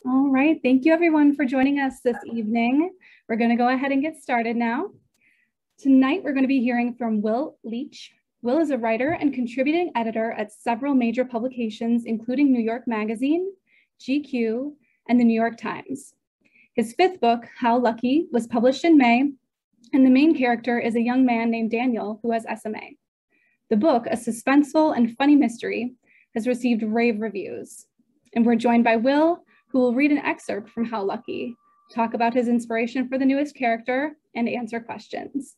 All right, thank you everyone for joining us this evening. We're going to go ahead and get started now. Tonight, we're going to be hearing from Will Leitch. Will is a writer and contributing editor at several major publications, including New York Magazine, GQ, and the New York Times. His fifth book, How Lucky, was published in May, and the main character is a young man named Daniel who has SMA. The book, a suspenseful and funny mystery, has received rave reviews. And we're joined by Will, who will read an excerpt from How Lucky, talk about his inspiration for the newest character, and answer questions.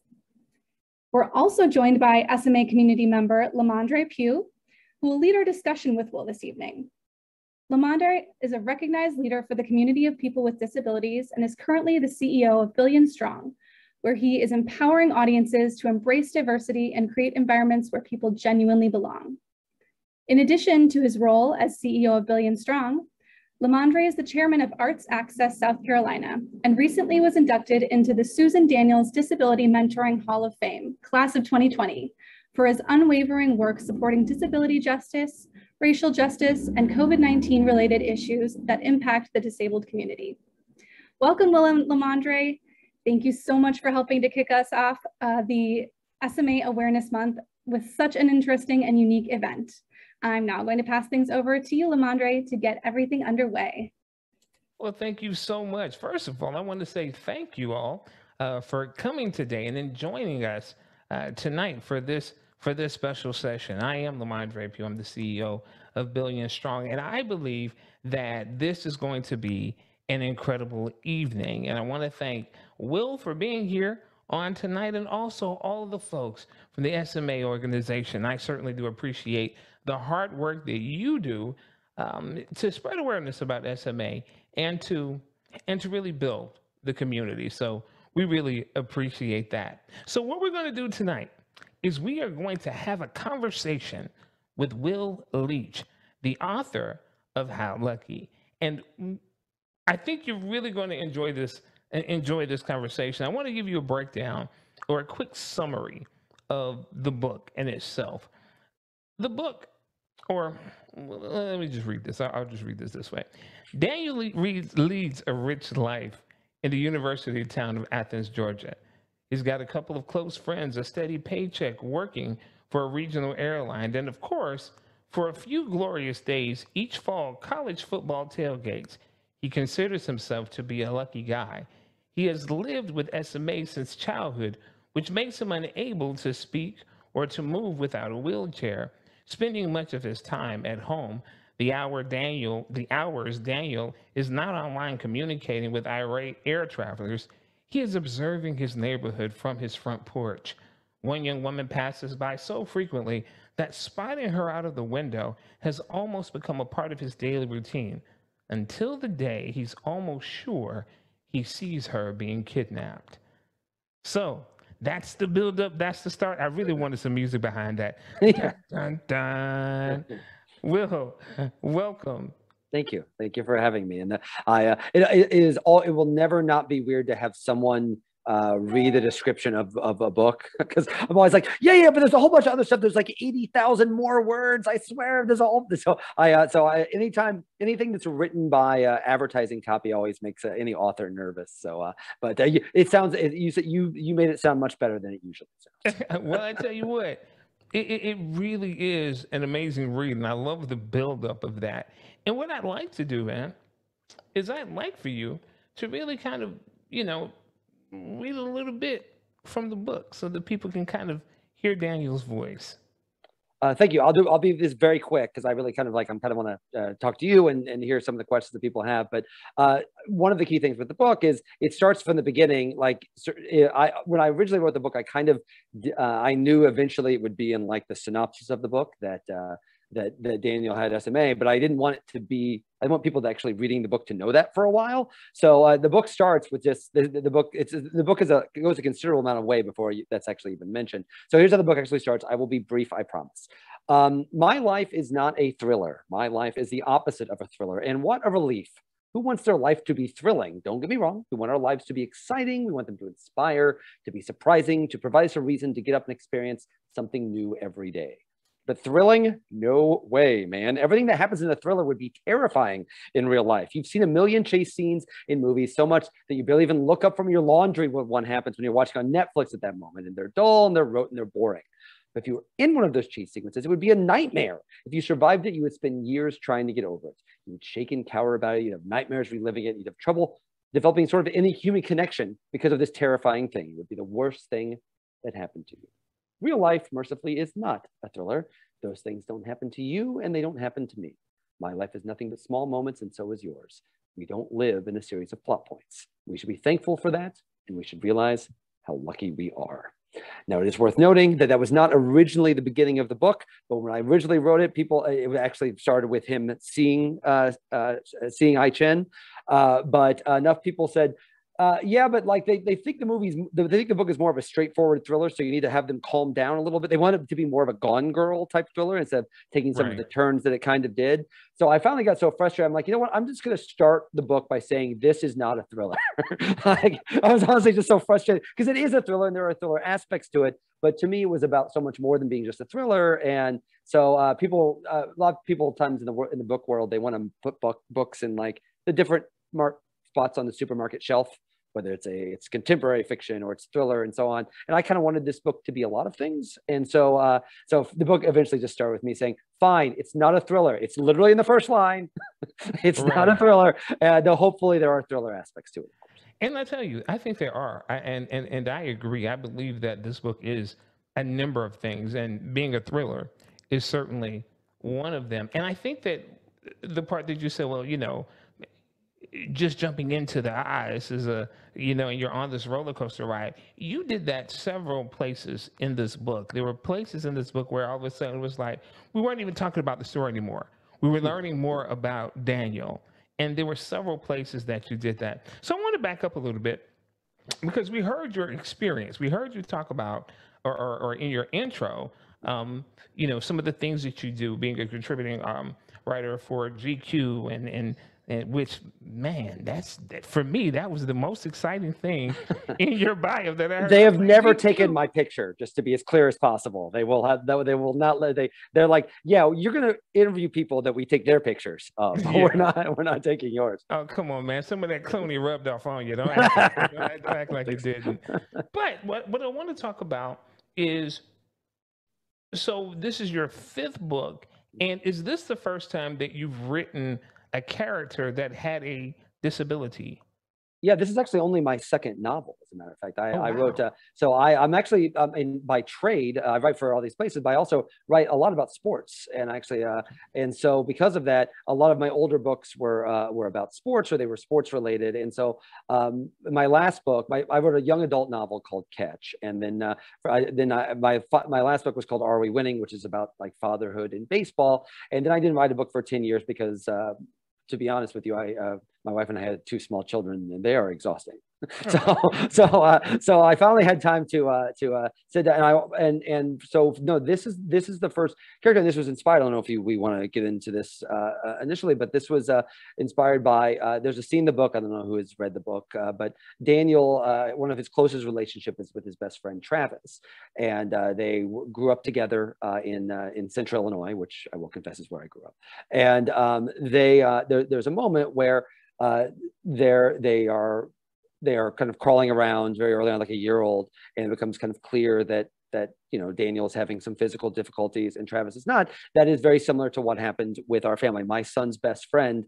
We're also joined by SMA community member LaMondre Pough, who will lead our discussion with Will this evening. LaMondre is a recognized leader for the community of people with disabilities and is currently the CEO of Billion Strong, where he is empowering audiences to embrace diversity and create environments where people genuinely belong. In addition to his role as CEO of Billion Strong, LaMondre is the chairman of Arts Access South Carolina and recently was inducted into the Susan Daniels Disability Mentoring Hall of Fame, class of 2020, for his unwavering work supporting disability justice, racial justice, and COVID-19 related issues that impact the disabled community. Welcome, Will and LaMondre. Thank you so much for helping to kick us off the SMA Awareness Month with such an interesting and unique event. I'm now going to pass things over to you, LaMondre, to get everything underway. Well, thank you so much. First of all, I want to say thank you all for coming today and then joining us tonight for this special session. I am LaMondre Pough. I'm the CEO of Billion Strong, and I believe that this is going to be an incredible evening. And I want to thank Will for being here on tonight, and also all of the folks from the SMA organization. I certainly do appreciate the hard work that you do to spread awareness about SMA and to really build the community. So we really appreciate that. So what we're going to do tonight is we are going to have a conversation with Will Leitch, the author of How Lucky. And I think you're really going to enjoy this conversation. I want to give you a breakdown or a quick summary of the book in itself. The book, or let me just read this. I'll just read this way. Daniel leads a rich life in the university town of Athens, Georgia. He's got a couple of close friends, a steady paycheck, working for a regional airline, and of course, for a few glorious days each fall, college football tailgates. He considers himself to be a lucky guy. He has lived with SMA since childhood, which makes him unable to speak or to move without a wheelchair, spending much of his time at home. The hours Daniel is not online communicating with irate air travelers. He is observing his neighborhood from his front porch. One young woman passes by so frequently that spotting her out of the window has almost become a part of his daily routine, until the day he's almost sure he sees her being kidnapped. So that's the build-up. That's the start. I really wanted some music behind that. Dun, dun, dun. Will, welcome. Thank you. Thank you for having me. And it will never not be weird to have someone read the description of a book, because I'm always like, yeah, but there's a whole bunch of other stuff. There's like 80,000 more words. I swear, there's all this. So anything that's written by advertising copy always makes any author nervous. So, but it sounds. You made it sound much better than it usually sounds. Well, I tell you what, it really is an amazing read, and I love the buildup of that. And what I'd like to do, man, is I'd like for you to really kind of, read a little bit from the book so that people can kind of hear Daniel's voice. Thank you. I'll be this very quick, because I really kind of want to talk to you and hear some of the questions that people have. But one of the key things with the book is it starts from the beginning. Like when I originally wrote the book, I knew eventually it would be in like the synopsis of the book that Daniel had SMA, but I didn't want it to be. I want people to actually reading the book to know that for a while. So the book starts with just the book. It goes a considerable amount of way before that's actually even mentioned. So here's how the book actually starts. I will be brief, I promise. My life is not a thriller. My life is the opposite of a thriller. And what a relief. Who wants their life to be thrilling? Don't get me wrong. We want our lives to be exciting. We want them to inspire, to be surprising, to provide us a reason to get up and experience something new every day. But thrilling? No way, man. Everything that happens in a thriller would be terrifying in real life. You've seen a million chase scenes in movies, so much that you barely even look up from your laundry when one happens when you're watching on Netflix at that moment. And they're dull and they're rote and they're boring. But if you were in one of those chase sequences, it would be a nightmare. If you survived it, you would spend years trying to get over it. You would shake and cower about it. You'd have nightmares reliving it. You'd have trouble developing sort of any human connection because of this terrifying thing. It would be the worst thing that happened to you. Real life, mercifully, is not a thriller. Those things don't happen to you and they don't happen to me. My life is nothing but small moments and so is yours. We don't live in a series of plot points. We should be thankful for that and we should realize how lucky we are. Now, it is worth noting that that was not originally the beginning of the book, but when I originally wrote it, it actually started with him seeing Ai Chen, but enough people said, yeah, but like they think they think the book is more of a straightforward thriller, so you need to have them calm down a little bit. They want it to be more of a Gone Girl type thriller instead of taking some of the turns that it kind of did. So I finally got so frustrated. I'm like, you know what? I'm just going to start the book by saying this is not a thriller. Like, I was honestly just so frustrated because it is a thriller and there are thriller aspects to it. But to me, it was about so much more than being just a thriller. And so a lot of people times in the book world, they want to put books in like the different spots on the supermarket shelf, whether it's contemporary fiction or it's thriller and so on. And I kind of wanted this book to be a lot of things. And so so the book eventually just started with me saying, fine, it's not a thriller. It's literally in the first line. It's not a thriller. Though hopefully there are thriller aspects to it. And I tell you, I think there are. And I agree. I believe that this book is a number of things. And being a thriller is certainly one of them. And I think that the part that you said, well, you know, just jumping into the eyes is and you're on this roller coaster ride. You did that several places in this book. There were places in this book where all of a sudden it was like, we weren't even talking about the story anymore. We were learning more about Daniel. And there were several places that you did that. So I want to back up a little bit because we heard your experience. We heard you talk about, or in your intro, some of the things that you do, being a contributing writer for GQ and which, man, for me, that was the most exciting thing in your bio that I heard. They have never taken my picture, just to be as clear as possible. They will not let, they're like, yeah, you're going to interview people that we take their pictures of. Yeah. We're not taking yours. Oh, come on, man. Some of that Clooney rubbed off on you. Don't act like it didn't. But what I want to talk about is, so this is your 5th book. And is this the first time that you've written a character that had a disability? Yeah, this is actually only my 2nd novel, as a matter of fact. I wrote, so I'm actually, by trade, I write for all these places, but I also write a lot about sports. And actually, and so because of that, a lot of my older books were about sports, or they were sports related. And so my last book, I wrote a young adult novel called Catch. And then, my last book was called Are We Winning, which is about like fatherhood in baseball. And then I didn't write a book for 10 years because, to be honest with you, my wife and I had 2 small children, and they are exhausting. So I finally had time to sit down, and so no, this is the first character, and this was inspired. I don't know if we want to get into this initially, but this was inspired by. There's a scene in the book. I don't know who has read the book, but Daniel, one of his closest relationship is with his best friend Travis, and they grew up together in Central Illinois, which I will confess is where I grew up. And there's a moment where they are kind of crawling around very early on, like a year old, and it becomes kind of clear that Daniel is having some physical difficulties and Travis is not. That is very similar to what happened with our family. My son's best friend,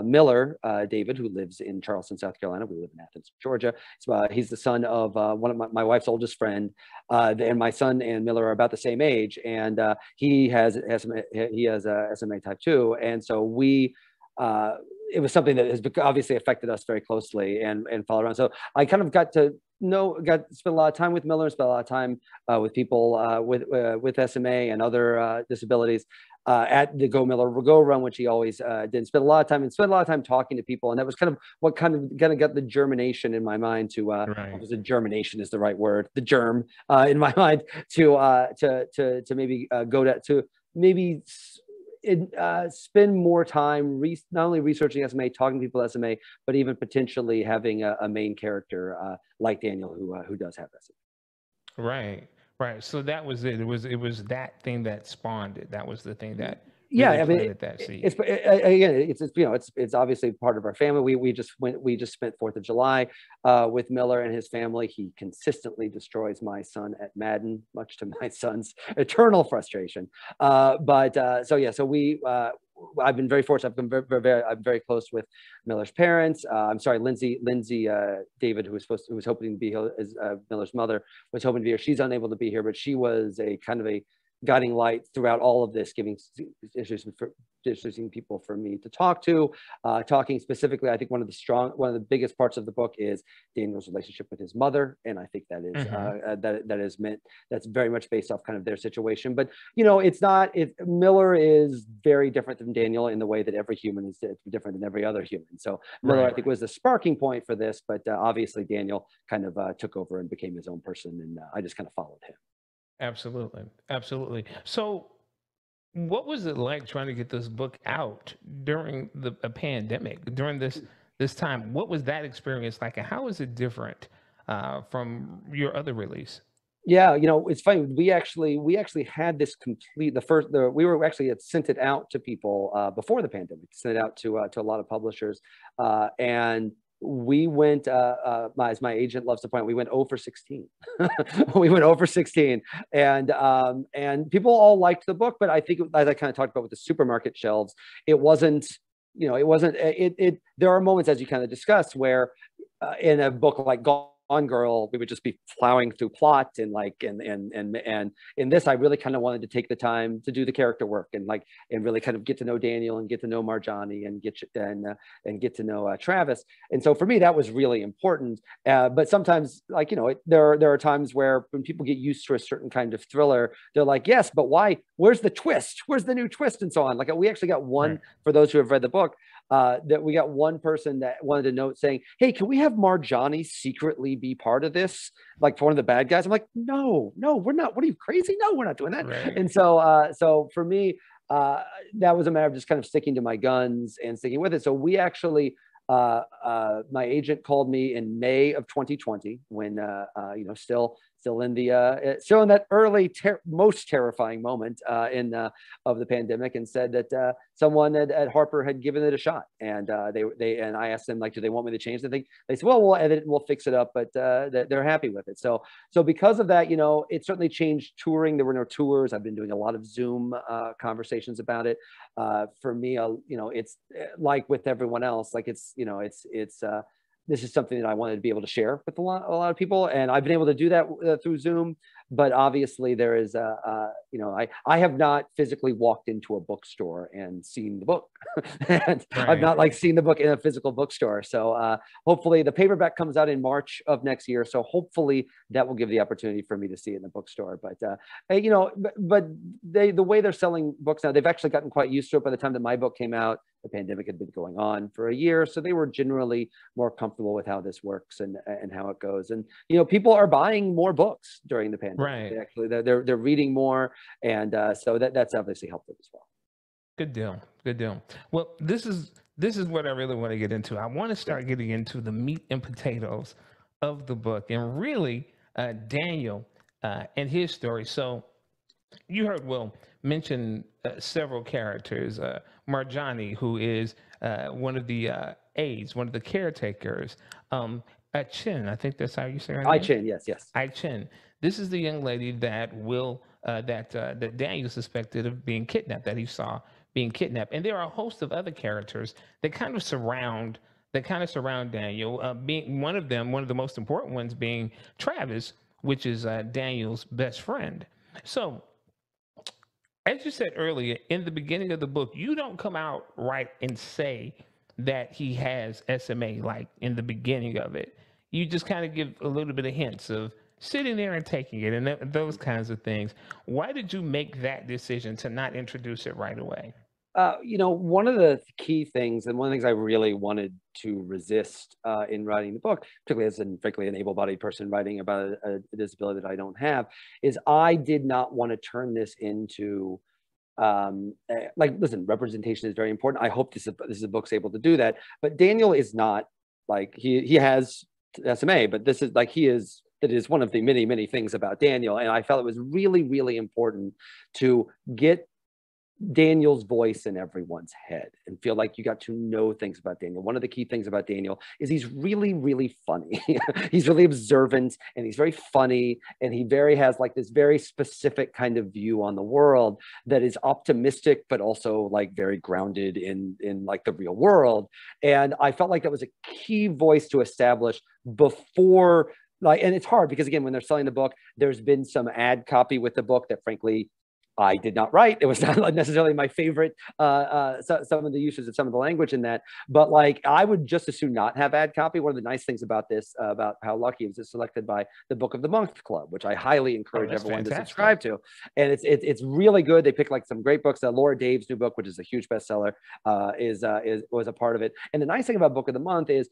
Miller, David, who lives in Charleston, South Carolina. We live in Athens, Georgia. He's the son of one of my wife's oldest friend, and my son and Miller are about the same age, and he has SMA type 2, and so it was something that has obviously affected us very closely and followed around. So I kind of got to spend a lot of time with Miller, spent a lot of time with people with SMA and other disabilities at the Go Miller Go Run, which he always did. Spend a lot of time talking to people, and that was kind of what kind of got the germination in my mind to. Right. Germination is the right word. The germ in my mind to maybe spend more time not only researching SMA, talking to people with SMA, but even potentially having a main character like Daniel who does have SMA. Right. Right. So that was it. It was that thing that spawned it. That was the thing that Yeah, really I mean, planted that seed. again, it's you know, it's obviously part of our family. We just spent 4th of July with Miller and his family. He consistently destroys my son at Madden, much to my son's eternal frustration. I've been very fortunate. I've been I'm very close with Miller's parents. I'm sorry, Lindsay David, who was hoping to be Miller's mother, was hoping to be here. She's unable to be here, but she was a kind of a guiding light throughout all of this, giving interesting people for me to talk to. Talking specifically, I think one of the biggest parts of the book is Daniel's relationship with his mother, and I think that is that's very much based off kind of their situation. But you know, Miller is very different than Daniel in the way that every human is different than every other human. So Miller, I think, was the sparking point for this, but obviously Daniel kind of took over and became his own person, and I just kind of followed him. Absolutely. Absolutely. So what was it like trying to get this book out during a pandemic, during this time? What was that experience like, and how is it different from your other release? Yeah, you know, it's funny. We actually had this complete. We were actually had sent it out to people before the pandemic. Sent it out to a lot of publishers, and we went. As my agent loves to point out, we went 0 for 16. We went 0 for 16, and people all liked the book, but I think, as I kind of talked about with the supermarket shelves, it wasn't. You know, it wasn't. There are moments, as you kind of discussed, where in a book like Gone Girl, we would just be plowing through plot, and in this, I really kind of wanted to take the time to do the character work and really kind of get to know Daniel and get to know Marjani and get to know Travis. And so for me, that was really important. But sometimes, there are times where when people get used to a certain kind of thriller, they're like, yes, but why? Where's the twist? Where's the new twist? And so on. Like, we actually got one, for those who have read the book, that we got one person that wanted a note saying, hey, can we have Marjani secretly be part of this, like for one of the bad guys? I'm like, no, we're not. What are you, crazy? No, we're not doing that. Right. And so for me, that was a matter of just kind of sticking to my guns and sticking with it. So we actually, my agent called me in May of 2020 when, still in that early, most terrifying moment of the pandemic, and said that someone at Harper had given it a shot, and and I asked them, like, do they want me to change the thing? They said, well, we'll edit it and we'll fix it up, but they're happy with it. So because of that, it certainly changed touring. There were no tours. I've been doing a lot of Zoom conversations about it. For me, it's like with everyone else, like this is something that I wanted to be able to share with a lot of people, and I've been able to do that through Zoom. But obviously, there is I have not physically walked into a bookstore and seen the book, and I've not seen the book in a physical bookstore. So hopefully, the paperback comes out in March of next year. So hopefully, that will give the opportunity for me to see it in the bookstore. But the way they're selling books now, they've actually gotten quite used to it. By the time that my book came out, the pandemic had been going on for a year, so they were generally more comfortable with how this works and how it goes. And people are buying more books during the pandemic. Right. They're reading more, and so that's obviously helped it as well. Good deal. Well, this is what I really want to get into. I want to start getting into the meat and potatoes of the book, and really Daniel and his story. So you heard Will mention several characters. Marjani, who is one of the aides, one of the caretakers. Chin, I think that's how you say her name. Chin, yes. Chin. This is the young lady that that Daniel suspected of being kidnapped, that he saw being kidnapped. And there are a host of other characters that kind of surround Daniel. Being one of them, one of the most important ones, being Travis, which is Daniel's best friend. So, as you said earlier, in the beginning of the book, you don't come out right and say that he has SMA, like in the beginning of it. You just kind of give a little bit of hints of sitting there and taking it and those kinds of things. Why did you make that decision to not introduce it right away? One of the key things, and one of the things I really wanted to resist in writing the book, particularly as frankly an able-bodied person writing about a disability that I don't have, is I did not want to turn this into listen, representation is very important. I hope this book's able to do that. But Daniel is not like he has SMA, but this is like he is that is one of the many, many things about Daniel. And I felt it was really, really important to get Daniel's voice in everyone's head and feel like you got to know things about Daniel. One of the key things about Daniel is he's really, really funny. He's really observant and he's very funny. And he has like this very specific kind of view on the world that is optimistic, but also like very grounded in like the real world. And I felt like that was a key voice to establish before, like, and it's hard because again, when they're selling the book, there's been some ad copy with the book that frankly, I did not write. It was not necessarily my favorite, some of the uses of some of the language in that, but like, I would just as soon not have ad copy. One of the nice things about this, about how lucky it was selected by the Book of the Month Club, which I highly encourage everyone to subscribe to. And it's really good. They pick like some great books. Laura Dave's new book, which is a huge bestseller, was a part of it. And the nice thing about Book of the Month is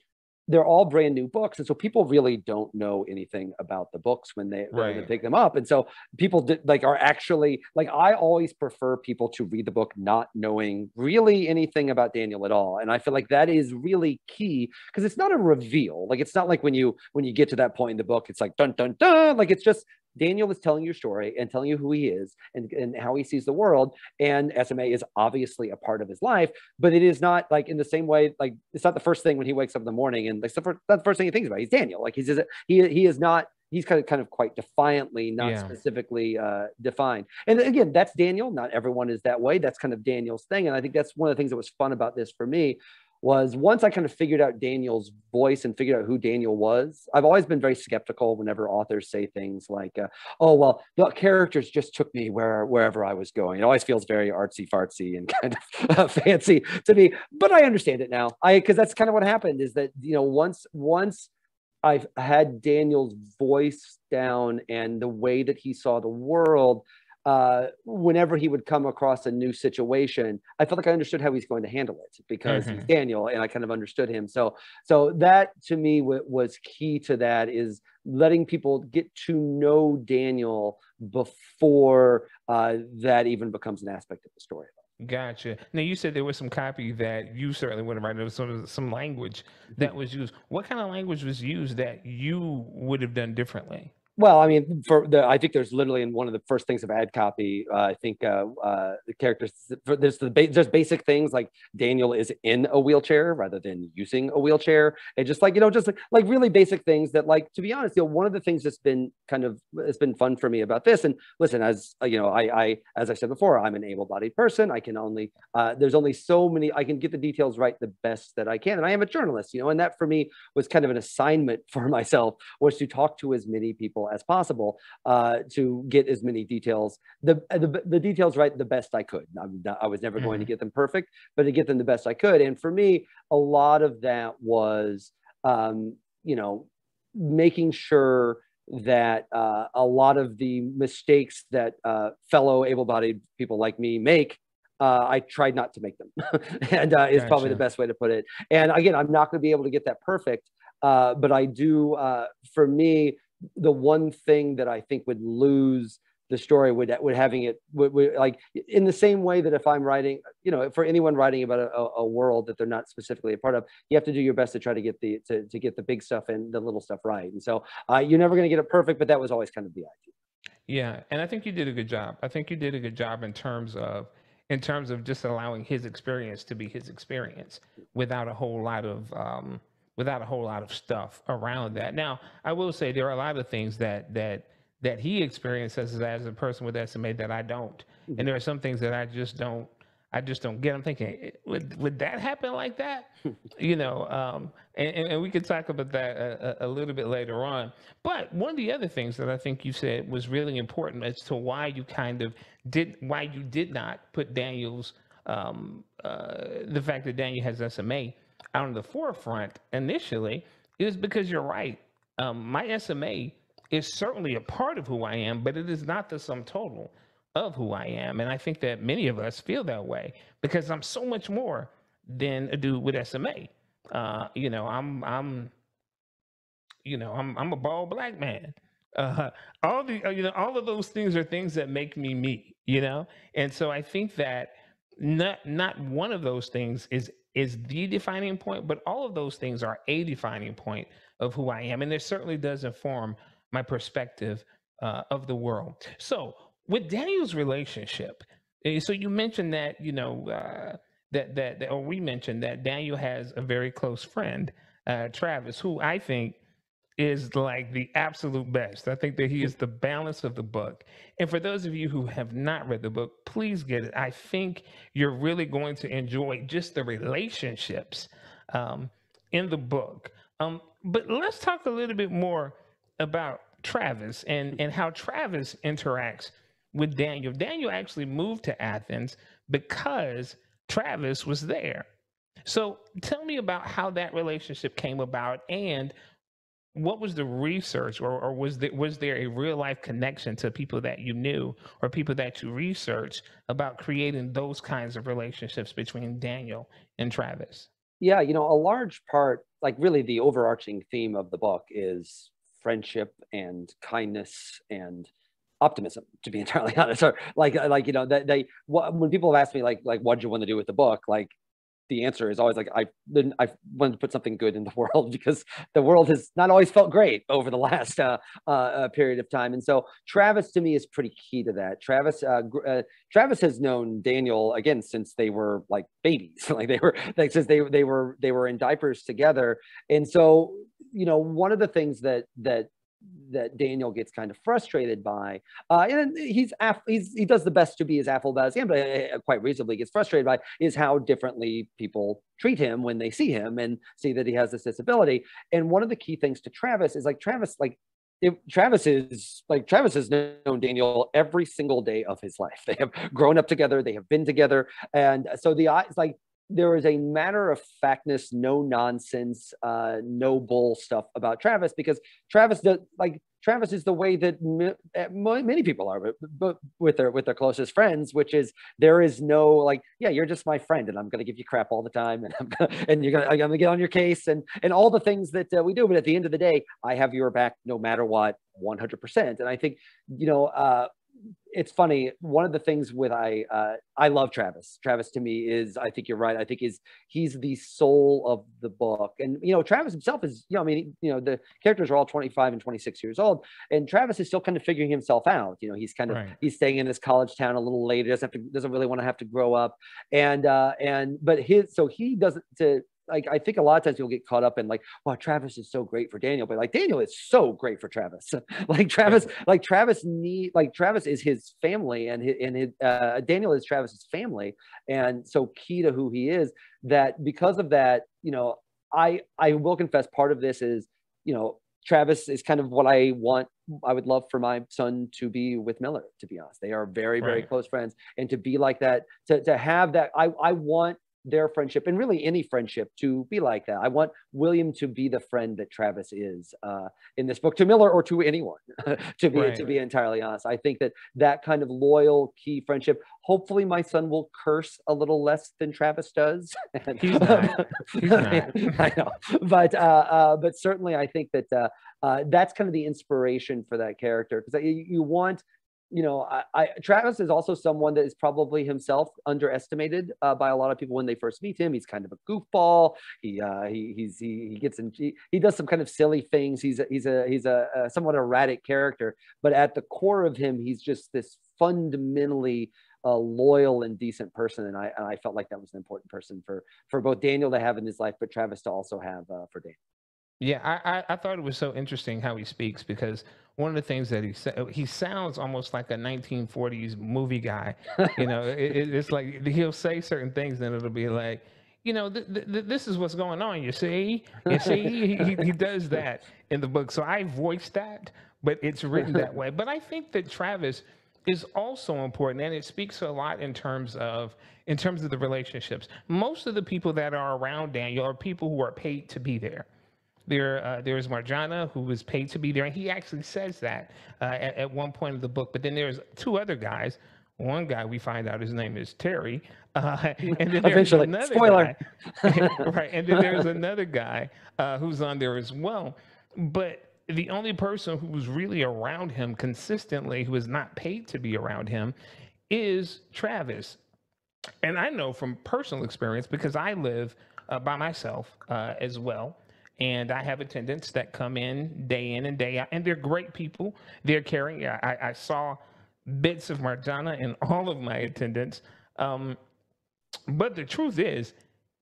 they're all brand new books. And so people really don't know anything about the books when they pick them up. And so people are actually like, I always prefer people to read the book not knowing really anything about Daniel at all. And I feel like that is really key because it's not a reveal. Like, it's not like when you get to that point in the book, it's like, dun, dun, dun. Like, it's just, Daniel is telling your story and telling you who he is and how he sees the world. And SMA is obviously a part of his life, but it is not like in the same way, like it's not the first thing when he wakes up in the morning and like, that's the first thing he thinks about. He's Daniel. Like he is not, he's kind of quite defiantly, not specifically defined. And again, that's Daniel. Not everyone is that way. That's kind of Daniel's thing. And I think that's one of the things that was fun about this for me was once I kind of figured out Daniel's voice and figured out who Daniel was. I've always been very skeptical whenever authors say things like, oh, well, the characters just took me wherever I was going. It always feels very artsy fartsy and kind of fancy to me, but I understand it now. Because that's kind of what happened is that, you know, once I've had Daniel's voice down and the way that he saw the world, whenever he would come across a new situation, I felt like I understood how he's going to handle it because he's Daniel and I kind of understood him. So that to me was key to that is letting people get to know Daniel before that even becomes an aspect of the story. Gotcha. Now you said there was some copy that you certainly would have written. There was sort of some language that was used. What kind of language was used that you would have done differently? Well, I mean, I think there's literally in one of the first things of ad copy. I think the characters there's basic things like Daniel is in a wheelchair rather than using a wheelchair, and just like like really basic things that, like, to be honest, one of the things that's been it's been fun for me about this. And listen, as you know, as I said before, I'm an able-bodied person. I can only there's only so many. I can get the details right the best that I can, and I am a journalist, and that for me was kind of an assignment for myself, was to talk to as many people as possible to get as many details, the details right the best I could. I was never going to get them perfect, but to get them the best I could. And for me, a lot of that was, making sure that a lot of the mistakes that fellow able-bodied people like me make, I tried not to make them, and is probably the best way to put it. And again, I'm not going to be able to get that perfect, but I do. For me, the one thing that I think would lose the story would having it would like in the same way that if I'm writing, for anyone writing about a world that they're not specifically a part of, you have to do your best to try to get the big stuff and the little stuff right. And so you're never going to get it perfect, but that was always kind of the idea. Yeah, and I think you did a good job. I think you did a good job in terms of just allowing his experience to be his experience without a whole lot of stuff around that. Now, I will say there are a lot of things that he experiences as a person with SMA that I don't, and there are some things that I just don't get. I'm thinking, would that happen like that? And we could talk about that a little bit later on. But one of the other things that I think you said was really important as to why you did not put Daniel's the fact that Daniel has SMA out in the forefront initially is because you're right. My SMA is certainly a part of who I am, but it is not the sum total of who I am. And I think that many of us feel that way because I'm so much more than a dude with SMA. I'm a bald black man. All of those things are things that make me me, And so I think that not one of those things is the defining point, but all of those things are a defining point of who I am. And it certainly does inform my perspective of the world. So with Daniel's relationship, so you mentioned that, or we mentioned that Daniel has a very close friend, Travis, who I think is like the absolute best. I think that he is the balance of the book. And for those of you who have not read the book, please get it. I think you're really going to enjoy just the relationships um, in the book. But let's talk a little bit more about Travis and how Travis interacts with Daniel. Daniel actually moved to Athens because Travis was there. So tell me about how that relationship came about, and what was the research, or was there a real life connection to people that you knew or people that you researched about creating those kinds of relationships between Daniel and Travis? Yeah, a large part, like really the overarching theme of the book is friendship and kindness and optimism, to be entirely honest. Or when people have asked me like what do you want to do with the book, like the answer is always like I wanted to put something good in the world, because the world has not always felt great over the last period of time. And so Travis to me is pretty key to that. Travis has known Daniel again since they were like babies, since they were in diapers together. And so one of the things that Daniel gets kind of frustrated by, and he does the best to be as affable as he can, but quite reasonably gets frustrated by, is how differently people treat him when they see him and see that he has this disability. And one of the key things to Travis is Travis has known Daniel every single day of his life. They have grown up together, they have been together, and so there is a matter of factness, no nonsense, no bull stuff about Travis, because Travis is the way that many people are, but with their closest friends, which is there is no you're just my friend, and I'm going to give you crap all the time, and I'm going to get on your case, and all the things that we do. But at the end of the day, I have your back no matter what, 100%. And I think it's funny. One of the things I love Travis. Travis to me is, I think you're right. I think he's the soul of the book. And, Travis himself is, the characters are all 25 and 26 years old, and Travis is still kind of figuring himself out. He's kind of, he's staying in this college town a little later, doesn't really want to have to grow up. But he doesn't, I think a lot of times you'll get caught up in wow, Travis is so great for Daniel, but Daniel is so great for Travis. Travis is his family, and Daniel is Travis's family, and so key to who he is. That because of that, I will confess, part of this is, Travis is kind of what I would love for my son to be with Miller, to be honest. They are very, very close friends, and to be like that, to have that, I want their friendship, and really any friendship, to be like that. I want William to be the friend that Travis is in this book to Miller, or to anyone, to be entirely honest. I think that kind of loyal, key friendship. Hopefully my son will curse a little less than Travis does. He's not. I know. But certainly I think that that's kind of the inspiration for that character, because you want, Travis is also someone that is probably himself underestimated by a lot of people when they first meet him. He's kind of a goofball. He does some kind of silly things. He's a somewhat erratic character, but at the core of him, he's just this fundamentally loyal and decent person. And I felt like that was an important person for both Daniel to have in his life, but Travis to also have for Daniel. Yeah, I thought it was so interesting how he speaks, because one of the things that he sounds almost like a 1940s movie guy. It's like he'll say certain things, and it'll be like, this is what's going on. You see, he does that in the book. So I voiced that, but it's written that way. But I think that Travis is also important, and it speaks a lot in terms of the relationships. Most of the people that are around Daniel are people who are paid to be there. There's Marjana, who was paid to be there, and he actually says that at one point of the book. But then there's two other guys. One guy, we find out his name is Terry, and then there's another spoiler guy, right? And then there's another guy who's on there as well. But the only person who was really around him consistently, who is not paid to be around him, is Travis. And I know from personal experience, because I live by myself as well. And I have attendants that come in and day out, and they're great people. They're caring. I saw bits of Marjana in all of my attendants. But the truth is,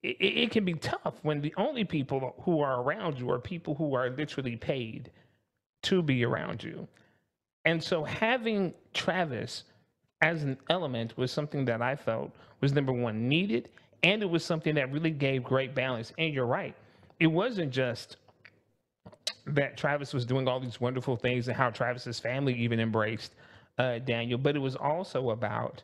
it can be tough when the only people who are around you are people who are literally paid to be around you. And so having Travis as an element was something that I felt was, number one, needed, and it was something that really gave great balance. And you're right. It wasn't just that Travis was doing all these wonderful things and how Travis's family even embraced Daniel, but it was also about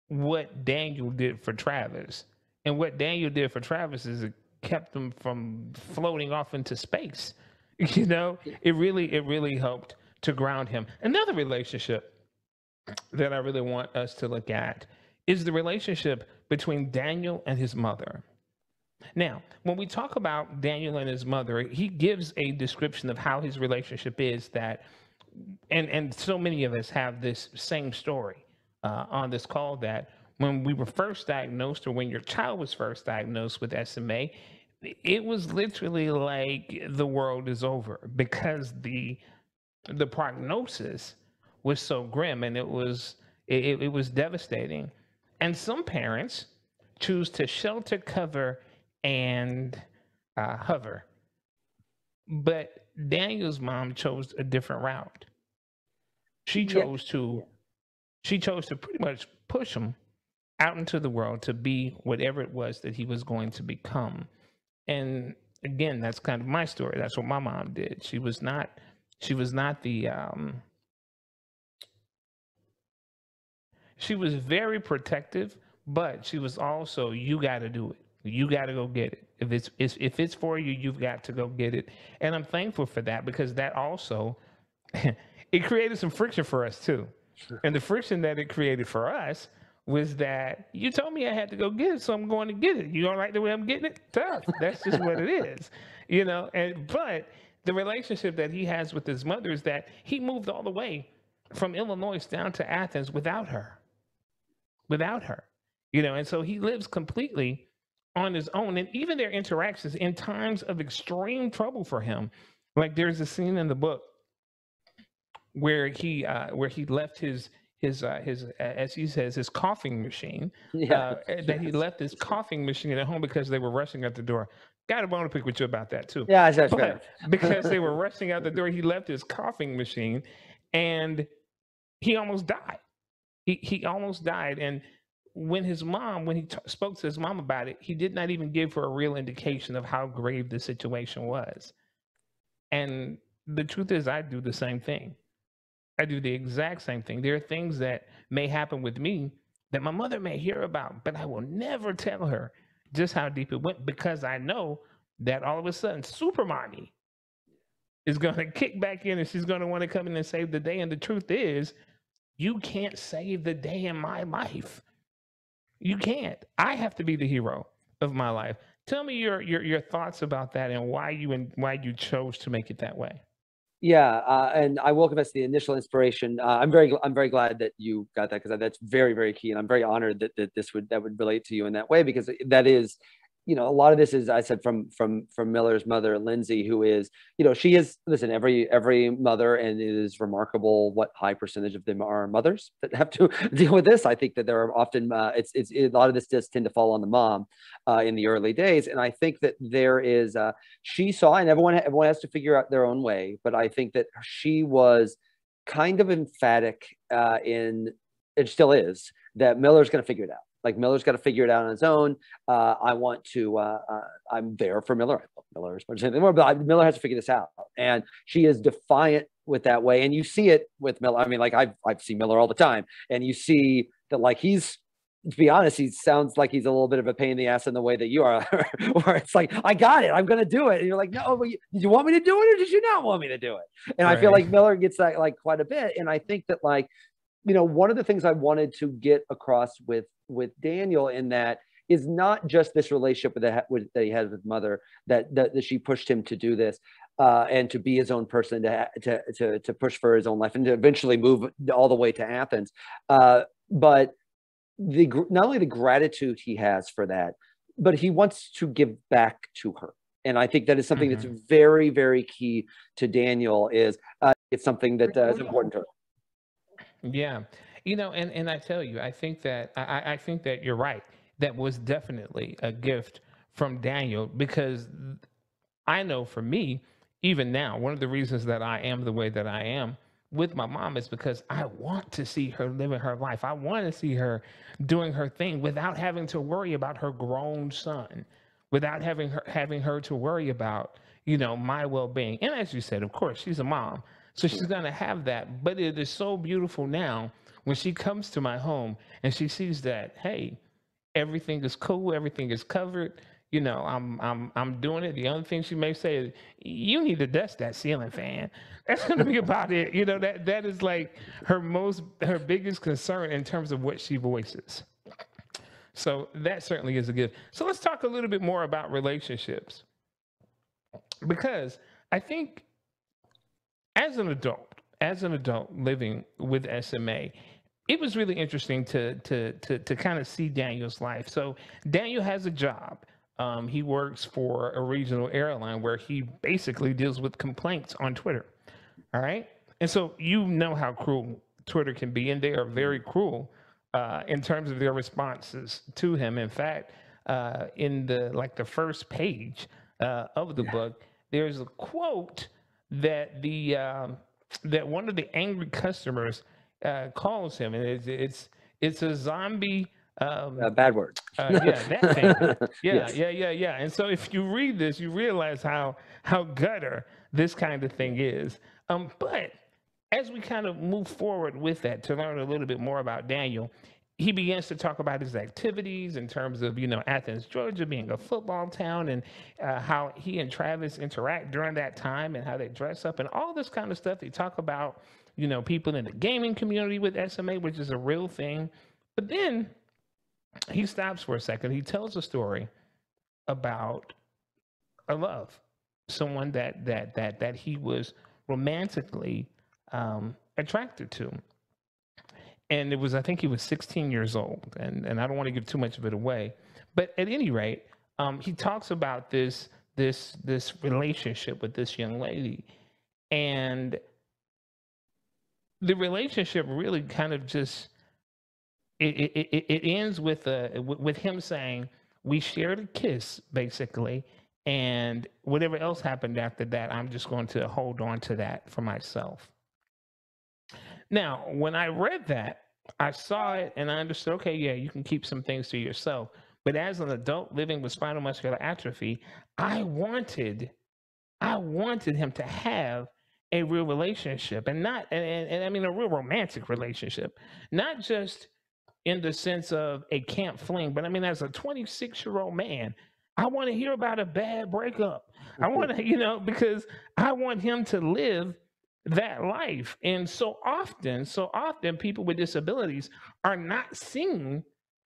what Daniel did for Travis. And what Daniel did for Travis is it kept him from floating off into space. You know, it really helped to ground him. Another relationship that I really want us to look at is the relationship between Daniel and his mother. Now, when we talk about Daniel and his mother, he gives a description of how his relationship is that, and so many of us have this same story on this call, that when we were first diagnosed, or when your child was first diagnosed with SMA, it was literally like the world is over, because the prognosis was so grim, and it was devastating. And some parents choose to shelter, cover, and hover. But Daniel's mom chose a different route. She chose to pretty much push him out into the world to be whatever it was that he was going to become. And again, that's kind of my story. That's what my mom did. She was not the she was very protective, but she was also, you got to do it. You got to go get it. If it's for you, you've got to go get it. And I'm thankful for that, because that also it created some friction for us too. Sure. And the friction that it created for us was that you told me I had to go get it, so I'm going to get it. You don't like the way I'm getting it? Tough. That's just what it is, you know. But the relationship that he has with his mother is that he moved all the way from Illinois down to Athens without her, you know. And so he lives completely on his own. And even their interactions in times of extreme trouble for him, like there's a scene in the book where he left his as he says, his coughing machine. That he left his coughing machine at home because they were rushing out the door. Got a bone to pick with you about that too. Yeah, that's right. Because they were rushing out the door, he left his coughing machine, and he almost died. He almost died. And when he spoke to his mom about it, he did not even give her a real indication of how grave the situation was. And the truth is, I do the same thing. I do the exact same thing. There are things that may happen with me that my mother may hear about, but I will never tell her just how deep it went, because I know that all of a sudden Super Mommy is going to kick back in, and she's going to want to come in and save the day. And the truth is, you can't save the day in my life. You can't. I have to be the hero of my life. Tell me your thoughts about that, and why you chose to make it that way. Yeah, and I will confess the initial inspiration. I'm very glad that you got that, because that's very, very key, and I'm very honored that that would relate to you in that way, because that is, you know, a lot of this is, I said, from Miller's mother, Lindsay, who is, you know, she is, listen, every mother, and it is remarkable what high percentage of them are mothers that have to deal with this. I think that there are often, a lot of this does tend to fall on the mom in the early days. And I think that there is, she saw, and everyone has to figure out their own way, but I think that she was kind of emphatic it still is, that Miller's going to figure it out. Like, Miller's got to figure it out on his own. I'm there for Miller. I love Miller as much as anything more, but Miller has to figure this out. And she is defiant with that way. And you see it with Miller. I mean, like, I've seen Miller all the time. And you see that, like, to be honest, he sounds like he's a little bit of a pain in the ass in the way that you are, where it's like, I got it, I'm going to do it. And you're like, no, but did you want me to do it, or did you not want me to do it? And right. I feel like Miller gets that, like, quite a bit. And I think that, like, you know, one of the things I wanted to get across with Daniel in that is not just this relationship that he had with mother, that she pushed him to do this and to be his own person, to push for his own life, and to eventually move all the way to Athens. But not only the gratitude he has for that, but he wants to give back to her. And I think that is something that's very, very key to Daniel. Is it's something that is important to her. Yeah, you know, and I tell you, I think that I think that you're right. That was definitely a gift from Daniel, because I know for me, even now, one of the reasons that I am the way that I am with my mom is because I want to see her living her life. I want to see her doing her thing without having to worry about her grown son, without having her to worry about, you know, my well-being. And as you said, of course, she's a mom, so she's going to have that. But it is so beautiful now when she comes to my home and she sees that, hey, everything is cool, everything is covered. You know, I'm doing it. The only thing she may say is, "You need to dust that ceiling fan." That's going to be about it. You know, that is like her biggest concern in terms of what she voices. So that certainly is a gift. So let's talk a little bit more about relationships, because I think as an adult living with SMA, it was really interesting to kind of see Daniel's life. So Daniel has a job. He works for a regional airline where he basically deals with complaints on Twitter. All right. And so you know how cruel Twitter can be, and they are very cruel in terms of their responses to him. In fact, in the first page of the book, there's a quote that that one of the angry customers calls him, and it's a zombie. Bad word. Yeah, that thing. Yeah, Yes. yeah. And so if you read this, you realize how gutter this kind of thing is. But as we kind of move forward with that to learn a little bit more about Daniel, he begins to talk about his activities in terms of, you know, Athens, Georgia being a football town, and how he and Travis interact during that time and how they dress up and all this kind of stuff. They talk about, you know, people in the gaming community with SMA, which is a real thing. But then he stops for a second. He tells a story about a love, someone that he was romantically attracted to. And it was, I think he was 16 years old, and I don't want to give too much of it away. But at any rate, he talks about this relationship with this young lady, and the relationship really kind of just it ends with him saying, "We shared a kiss, basically, and whatever else happened after that, I'm just going to hold on to that for myself." Now, when I read that, I saw it and I understood, okay, yeah, you can keep some things to yourself. But as an adult living with spinal muscular atrophy, I wanted him to have a real relationship, and not and I mean a real romantic relationship, not just in the sense of a camp fling, but I mean, as a 26-year-old man, I want to hear about a bad breakup. I want to, you know, because I want him to live that life. And so often, people with disabilities are not seen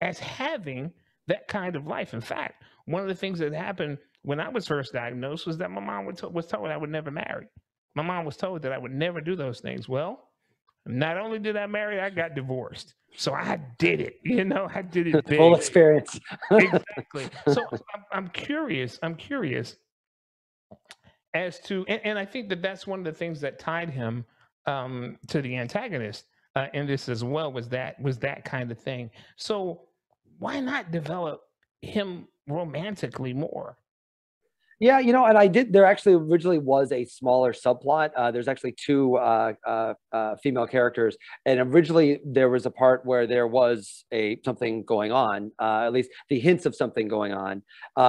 as having that kind of life. In fact, one of the things that happened when I was first diagnosed was that my mom was told I would never marry. My mom was told that I would never do those things. Well, not only did I marry, I got divorced. So I did it, you know, I did it big. Full experience. Exactly. So I'm curious as to, and I think that that's one of the things that tied him to the antagonist in this as well, was that kind of thing. So why not develop him romantically more? Yeah, you know, and there actually originally was a smaller subplot. There's actually two female characters. And originally there was a part where there was something going on, at least the hints of something going on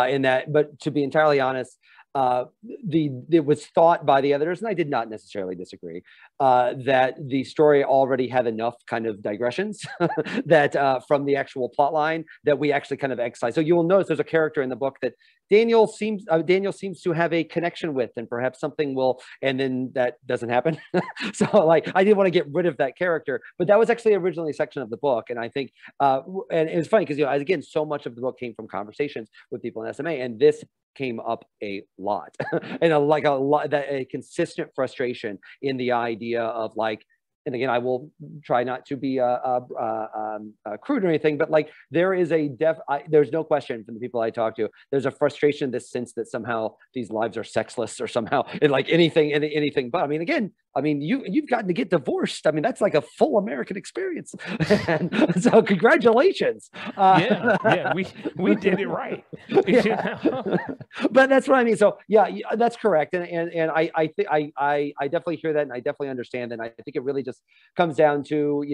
in that. But to be entirely honest, it was thought by the editors, and I did not necessarily disagree, that the story already had enough kind of digressions that from the actual plot line that we actually kind of excised. So you will notice there's a character in the book that Daniel seems to have a connection with, and perhaps something will, and then that doesn't happen. So like, I didn't want to get rid of that character, but that was actually originally a section of the book. And I think, and it was funny because, you know, again, so much of the book came from conversations with people in SMA, and this came up a lot and a consistent frustration in the idea of like, and again, I will try not to be crude or anything, but like there is there's no question from the people I talk to, there's a frustration in this sense that somehow these lives are sexless or somehow like anything. But I mean, again, you've gotten to get divorced. I mean, that's like a full American experience. And so congratulations. We did it right. Yeah. But that's what I mean. So yeah, that's correct. And I think I definitely hear that, and I definitely understand that. And I think it really just comes down to,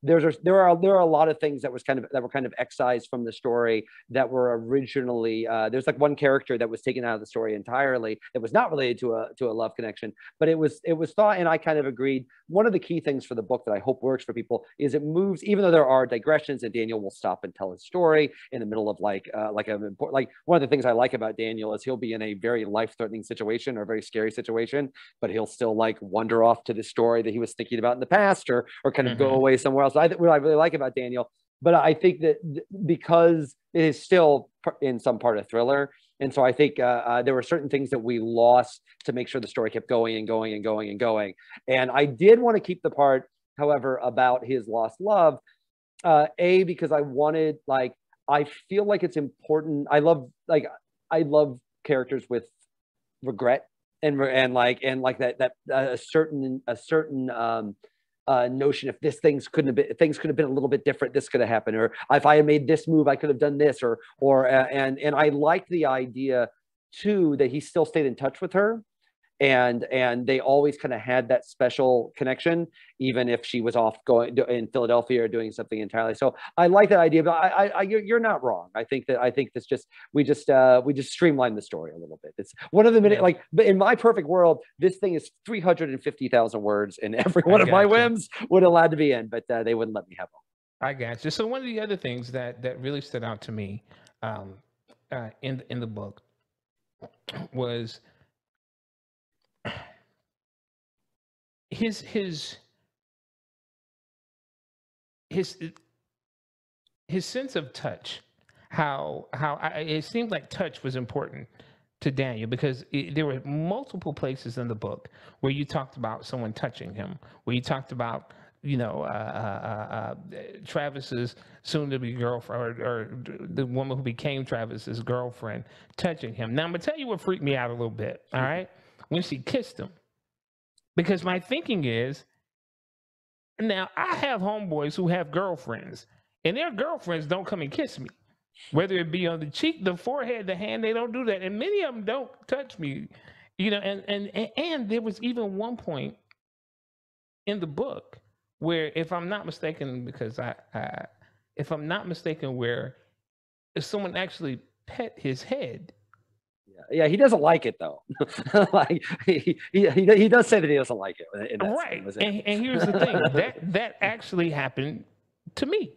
there are a lot of things that were kind of excised from the story that were originally there's like one character that was taken out of the story entirely that was not related to a love connection, but it was thought, and I kind of agreed. One of the key things for the book that I hope works for people is it moves, even though there are digressions, and Daniel will stop and tell his story in the middle of like one of the things I like about Daniel is he'll be in a very life-threatening situation or a very scary situation, but he'll still like wander off to the story that he was thinking about in the past, or kind of go away somewhere else. What I really like about Daniel, but I think that because it is still in some part a thriller, and so I think there were certain things that we lost to make sure the story kept going and going and going and going. And I did want to keep the part, however, about his lost love, because I feel like it's important. I love characters with regret and that a certain notion, if things could have been a little bit different, this could have happened, or if I had made this move, I could have done this, and I liked the idea too that he still stayed in touch with her, and they always kind of had that special connection, even if she was off going in Philadelphia or doing something entirely. So I like that idea, but you're not wrong. I think this we just streamlined the story a little bit. It's one of the minute, but in my perfect world, this thing is 350,000 words, and every one of my whims would allowed to be in, but they wouldn't let me have them. I got you. So one of the other things that really stood out to me in the book was his sense of touch. It seemed like touch was important to Daniel, because there were multiple places in the book where you talked about someone touching him, where you talked about Travis's soon-to-be girlfriend, or the woman who became Travis's girlfriend, touching him. Now I'm gonna tell you what freaked me out a little bit. All right, when she kissed him. Because my thinking is, now I have homeboys who have girlfriends, and their girlfriends don't come and kiss me, whether it be on the cheek, the forehead, the hand. They don't do that, and many of them don't touch me, And there was even one point in the book where, if I'm not mistaken, where someone actually pet his head. Yeah, he doesn't like it though. Like he does say that he doesn't like it. Right. And here's the thing, that actually happened to me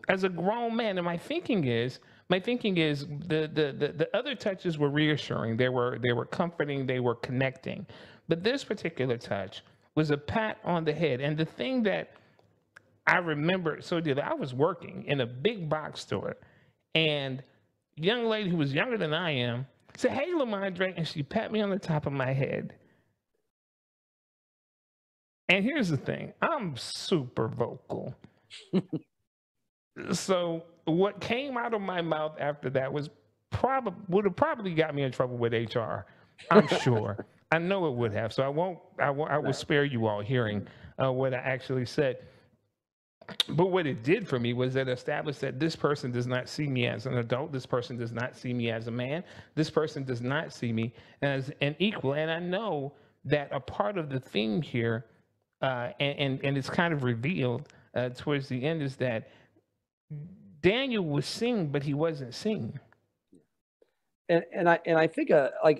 as a grown man. And my thinking is the other touches were reassuring. They were comforting. They were connecting. But this particular touch was a pat on the head. And the thing that I remember I was working in a big box store, and a young lady who was younger than I am said, "Hey, LaMondre," and she pat me on the top of my head. And here's the thing, I'm super vocal. So what came out of my mouth after that would have probably got me in trouble with HR. I'm sure. I know it would have. So I will spare you all hearing what I actually said. But what it did for me was that established that this person does not see me as an adult. This person does not see me as a man. This person does not see me as an equal. And I know that a part of the theme here, and it's kind of revealed towards the end, is that Daniel was seen, but he wasn't seen. And I think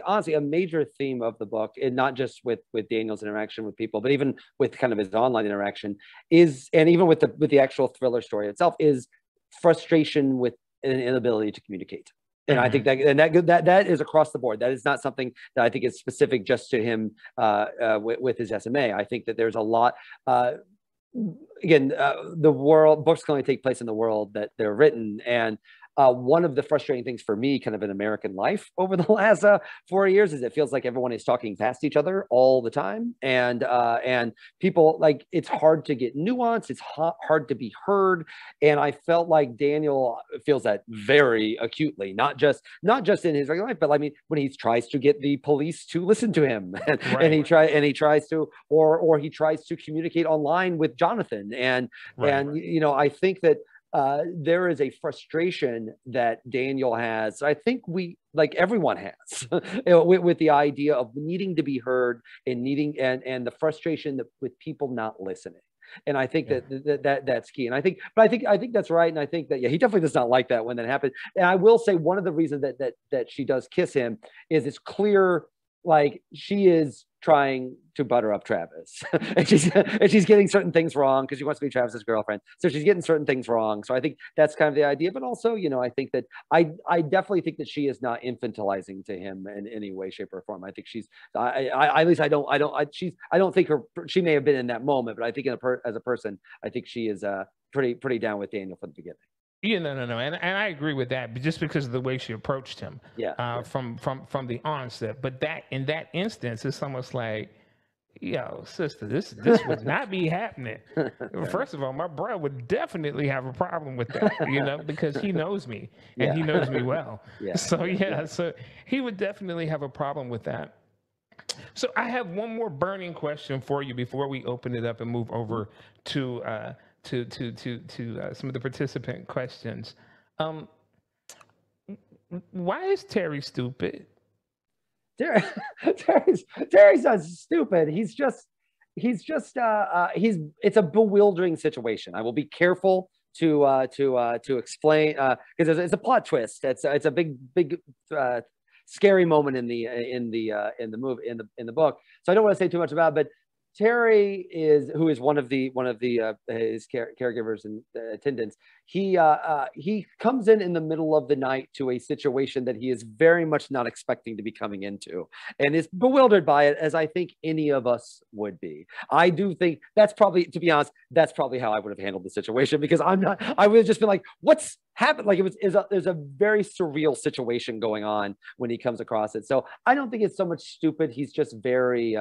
honestly, a major theme of the book, and not just with Daniel's interaction with people, but even with kind of his online interaction, and even with the actual thriller story itself, is frustration with an inability to communicate. And I think that is across the board. That is not something that I think is specific just to him with his SMA. I think that there's a lot. Again, the world books can only take place in the world that they're written, and one of the frustrating things for me kind of in American life over the last 4 years is it feels like everyone is talking past each other all the time. And people, like, it's hard to get nuance. It's hard to be heard. And I felt like Daniel feels that very acutely, not just in his regular life, but I mean, when he tries to get the police to listen to him and he tries to, or he tries to communicate online with Jonathan. And you know, I think that there is a frustration that Daniel has. I think like everyone has with the idea of needing to be heard and needing, and the frustration that with people not listening. And I think that's key. And I think that's right. And I think that, he definitely does not like that when that happens. And I will say one of the reasons that she does kiss him is it's clear, like, she is trying to butter up Travis and she's getting certain things wrong because she wants to be Travis's girlfriend. So she's getting certain things wrong. So I think that's kind of the idea, but also, you know, I think that I definitely think that she is not infantilizing to him in any way, shape, or form. I think she's, at least I don't think she may have been in that moment, but I think as a person, I think she is pretty down with Daniel from the beginning. Yeah, no, and I agree with that, but just because of the way she approached him, from the onset. But that in that instance, it's almost like, yo, sister, this would not be happening. First of all, my brother would definitely have a problem with that, you know, because he knows me and he knows me well. So he would definitely have a problem with that. So I have one more burning question for you before we open it up and move over to some of the participant questions. Why is Terry stupid? Terry's not stupid. It's a bewildering situation. I will be careful to explain because it's a plot twist. It's a big scary moment in the movie, in the book. So I don't want to say too much about it, but Terry who is one of his caregivers and attendants. He comes in the middle of the night to a situation that he is very much not expecting to be coming into, and is bewildered by it, as I think any of us would be. I do think that's probably, to be honest, that's probably how I would have handled the situation, because I would have just been like, what's happened? Like, there's a very surreal situation going on when he comes across it. So I don't think it's so much stupid. He's just very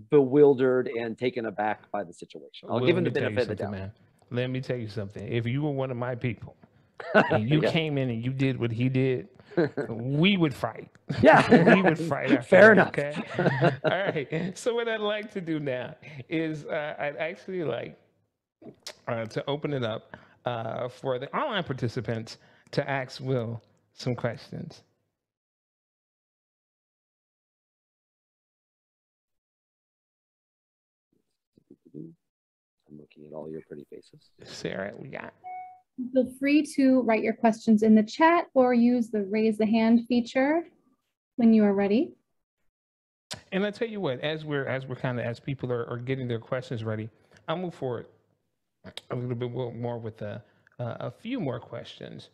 bewildered and taken aback by the situation. I'll give him the benefit of the doubt. Man. Let me tell you something. If you were one of my people and you came in and you did what he did, we would fight. Yeah, we would fight. Fair enough. Okay. All right. So what I'd like to do now is I'd actually like to open it up for the online participants to ask Will some questions. I'm looking at all your pretty faces. Sarah, we got. Feel free to write your questions in the chat or use the raise the hand feature when you are ready. And I tell you what, as as people are getting their questions ready, I'll move forward a little bit more with a few more questions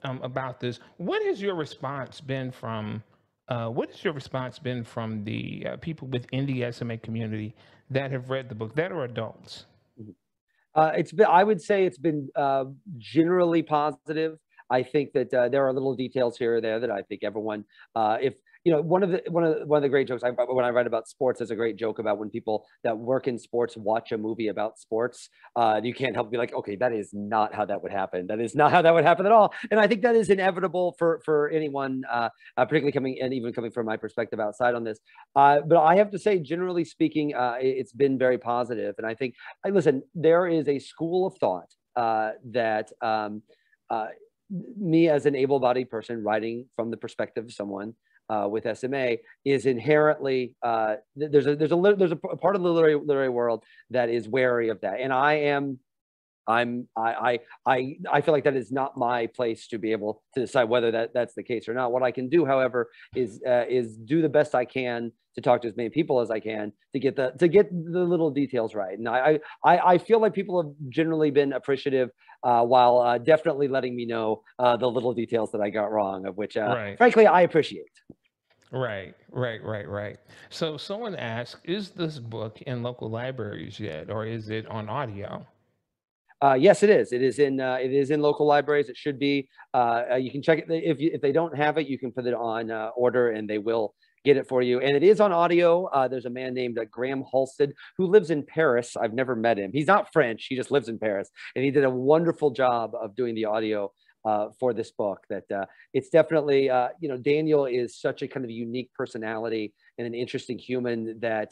about this. What has your response been from? What has your response been from the people within the SMA community that have read the book, that are adults? I would say it's been generally positive. I think that there are little details here or there that I think everyone, if you know, one of the great jokes when I write about sports, there's a great joke about when people that work in sports watch a movie about sports. You can't help but be like, okay, that is not how that would happen. That is not how that would happen at all. And I think that is inevitable for anyone, particularly coming from my perspective outside on this. But I have to say, generally speaking, it's been very positive. And I think, listen, there is a school of thought that me as an able-bodied person writing from the perspective of someone with SMA is inherently there's a part of the literary world that is wary of that, and I feel like that is not my place to be able to decide whether that's the case or not. What I can do, however, is do the best I can to talk to as many people as I can to get the little details right. And I feel like people have generally been appreciative while definitely letting me know the little details that I got wrong, of which frankly I appreciate. Right. So someone asked, is this book in local libraries yet, or is it on audio? Yes, it is. It is in local libraries. It should be. You can check it if they don't have it. You can put it on order, and they will get it for you. And it is on audio. There's a man named Graham Halstead who lives in Paris. I've never met him. He's not French. He just lives in Paris, and he did a wonderful job of doing the audio for this book. That it's definitely Daniel is such a kind of unique personality and an interesting human that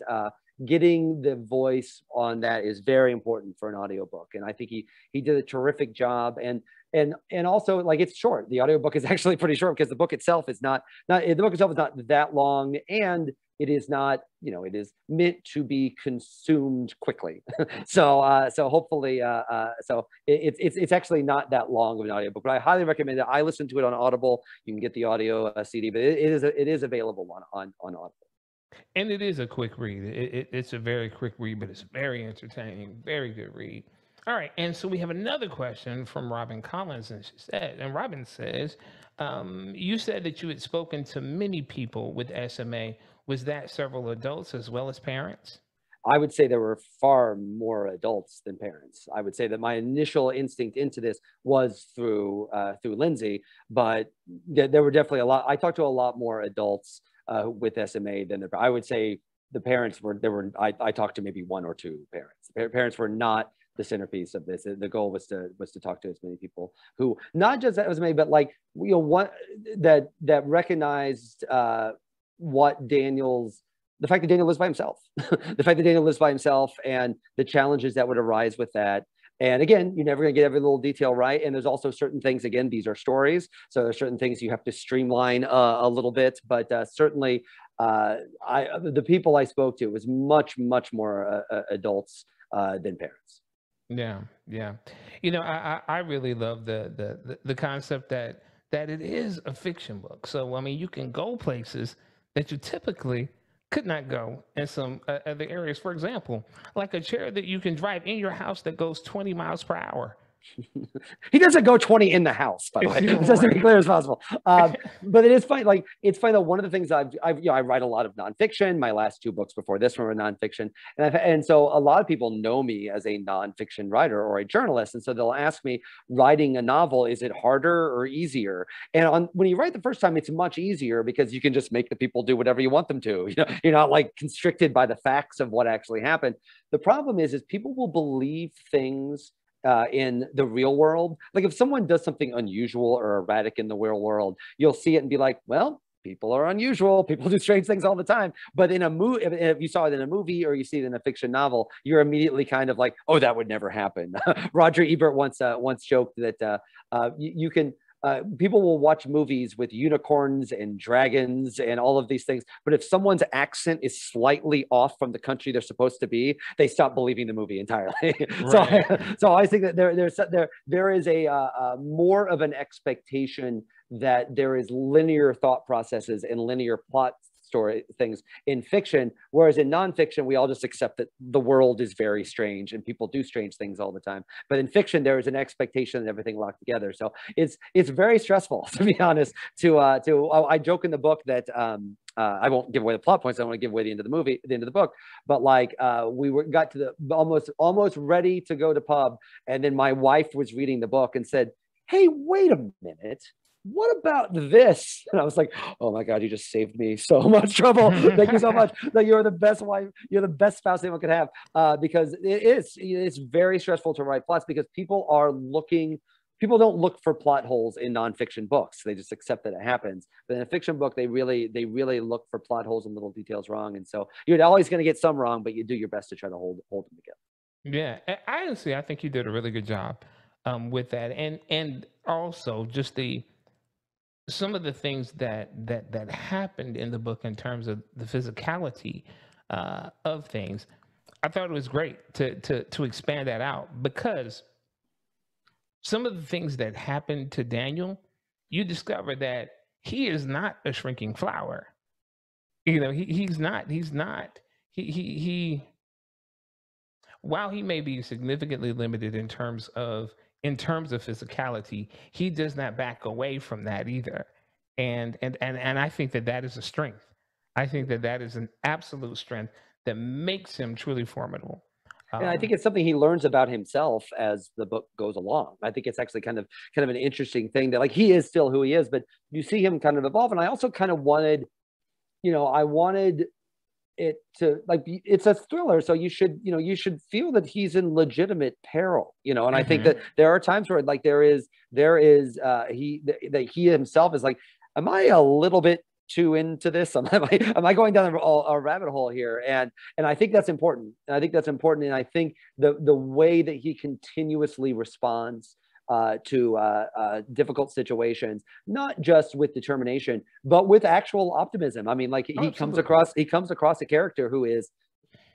getting the voice on that is very important for an audiobook. And I think he did a terrific job. And also, like, it's short. The audiobook is actually pretty short because the book itself is not that long, and it is not, it is meant to be consumed quickly. So hopefully, it's actually not that long of an audiobook, but I highly recommend it. I listened to it on Audible. You can get the audio CD, but it is available on Audible. And it is a quick read. It's a very quick read, but it's very entertaining, very good read. All right, and so we have another question from Robin Collins, and Robin says, you said that you had spoken to many people with SMA. Was that several adults as well as parents? I would say there were far more adults than parents. I would say that my initial instinct into this was through Lindsay, but there were definitely a lot. I talked to a lot more adults with SMA than I would say the parents were. I talked to maybe one or two parents. Parents were not the centerpiece of this. The goal was to talk to as many people who, not just SMA, but like, what that recognized the fact that Daniel lives by himself, the fact that Daniel lives by himself, and the challenges that would arise with that. And again, you're never going to get every little detail right. And there's also certain things, again, these are stories. So there's certain things you have to streamline a little bit, but certainly the people I spoke to was much, much more adults than parents. Yeah. I really love the concept that it is a fiction book. So, I mean, you can go places that you typically could not go in some other areas. For example, like a chair that you can drive in your house that goes 20 miles per hour. He doesn't go 20 in the house, by the way, just to be clear as possible. But it is funny. Like, it's funny that one of the things I write a lot of nonfiction. My last two books before this one were nonfiction. And so a lot of people know me as a nonfiction writer or a journalist. And so they'll ask me, writing a novel, is it harder or easier? And when you write the first time, it's much easier because you can just make the people do whatever you want them to. You're not like constricted by the facts of what actually happened. The problem is people will believe things in the real world. Like, if someone does something unusual or erratic in the real world, you'll see it and be like, well, people are unusual. People do strange things all the time. But in a movie, if you saw it in a movie or you see it in a fiction novel, you're immediately kind of like, oh, that would never happen. Roger Ebert once joked that you can. People will watch movies with unicorns and dragons and all of these things, but if someone's accent is slightly off from the country they're supposed to be, they stop believing the movie entirely. Right. So I think that there is a more of an expectation that there is linear thought processes and linear plot story things in fiction, whereas in nonfiction we all just accept that the world is very strange and people do strange things all the time. But in fiction there is an expectation that everything locked together. So it's very stressful, to be honest. I joke in the book that I won't give away the plot points. I don't want to give away the end of the book. But like we got to the almost ready to go to pub, and then my wife was reading the book and said, "Hey, wait a minute. What about this?" And I was like, oh my God, you just saved me so much trouble. Thank you so much. Like, you're the best wife, you're the best spouse anyone could have, because it's very stressful to write plots because people don't look for plot holes in nonfiction books. They just accept that it happens. But in a fiction book, they really look for plot holes and little details wrong. And so you're always going to get some wrong, but you do your best to try to hold them together. Yeah, honestly, I think you did a really good job with that. And also just some of the things that happened in the book in terms of the physicality of things, I thought it was great to expand that out, because some of the things that happened to Daniel, you discover that he is not a shrinking flower. He's not. While he may be significantly limited in terms of physicality, he does not back away from that either. And I think that is a strength. I think that is an absolute strength that makes him truly formidable. And I think it's something he learns about himself as the book goes along. I think it's actually kind of an interesting thing that like he is still who he is, but you see him kind of evolve. And I also kind of wanted, I wanted it to like it's a thriller, so you should feel that he's in legitimate peril, and I think that there are times where like he himself is like, am I a little bit too into this? Am I going down a rabbit hole here? And I think that's important. And I think the way that he continuously responds to difficult situations, not just with determination, but with actual optimism. I mean, like he comes across a character who is,